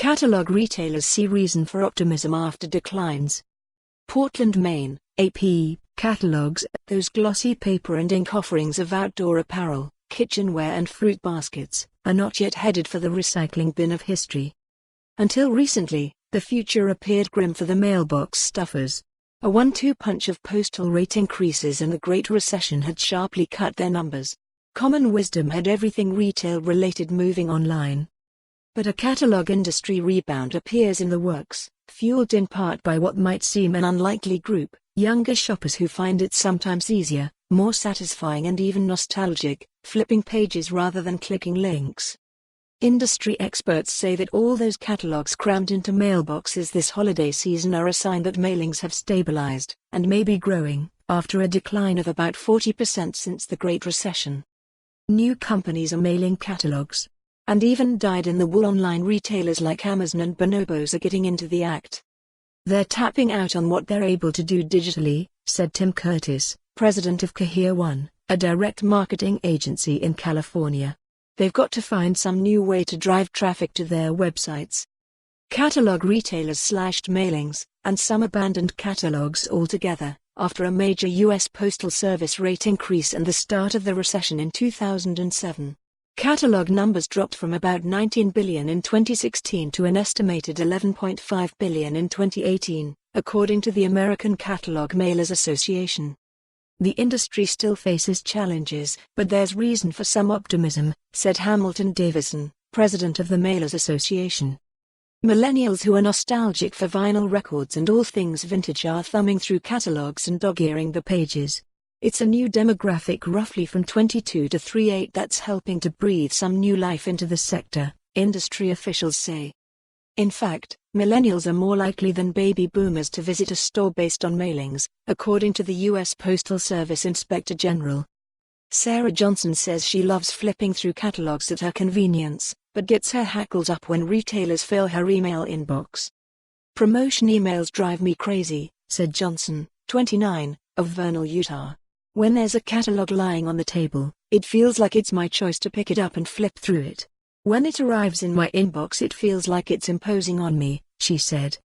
Catalog retailers see reason for optimism after declines. Portland, Maine, AP, catalogs, those glossy paper and ink offerings of outdoor apparel, kitchenware and fruit baskets, are not yet headed for the recycling bin of history. Until recently, the future appeared grim for the mailbox stuffers. A 1-2 punch of postal rate increases and the Great Recession had sharply cut their numbers. Common wisdom had everything retail-related moving online. But a catalog industry rebound appears in the works, fueled in part by what might seem an unlikely group, younger shoppers who find it sometimes easier, more satisfying and even nostalgic, flipping pages rather than clicking links. Industry experts say that all those catalogs crammed into mailboxes this holiday season are a sign that mailings have stabilized, and may be growing, after a decline of about 40% since the Great Recession. New companies are mailing catalogs. And even dyed-in-the-wool online retailers like Amazon and Bonobos are getting into the act. They're tapping out on what they're able to do digitally, said Tim Curtis, president of Kahir One, a direct marketing agency in California. They've got to find some new way to drive traffic to their websites. Catalog retailers slashed mailings, and some abandoned catalogs altogether, after a major U.S. Postal Service rate increase and the start of the recession in 2007. Catalog numbers dropped from about 19 billion in 2016 to an estimated 11.5 billion in 2018, according to the American Catalog Mailers Association. The industry still faces challenges, but there's reason for some optimism, said Hamilton Davison, president of the Mailers Association. Millennials who are nostalgic for vinyl records and all things vintage are thumbing through catalogs and dog-earing the pages. It's a new demographic roughly from 22 to 38 that's helping to breathe some new life into the sector, industry officials say. In fact, millennials are more likely than baby boomers to visit a store based on mailings, according to the U.S. Postal Service Inspector General. Sarah Johnson says she loves flipping through catalogs at her convenience, but gets her hackles up when retailers fill her email inbox. Promotion emails drive me crazy, said Johnson, 29, of Vernal, Utah. When there's a catalog lying on the table, it feels like it's my choice to pick it up and flip through it. When it arrives in my inbox it feels like it's imposing on me, she said.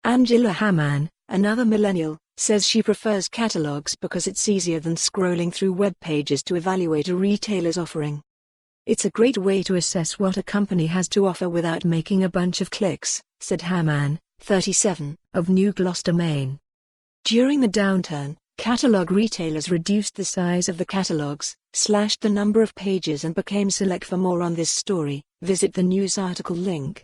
Angela Hamann, another millennial, says she prefers catalogs because it's easier than scrolling through web pages to evaluate a retailer's offering. It's a great way to assess what a company has to offer without making a bunch of clicks, said Hamann, 37, of New Gloucester, Maine. During the downturn, catalog retailers reduced the size of the catalogs, slashed the number of pages and became select. For more on this story, visit the news article link.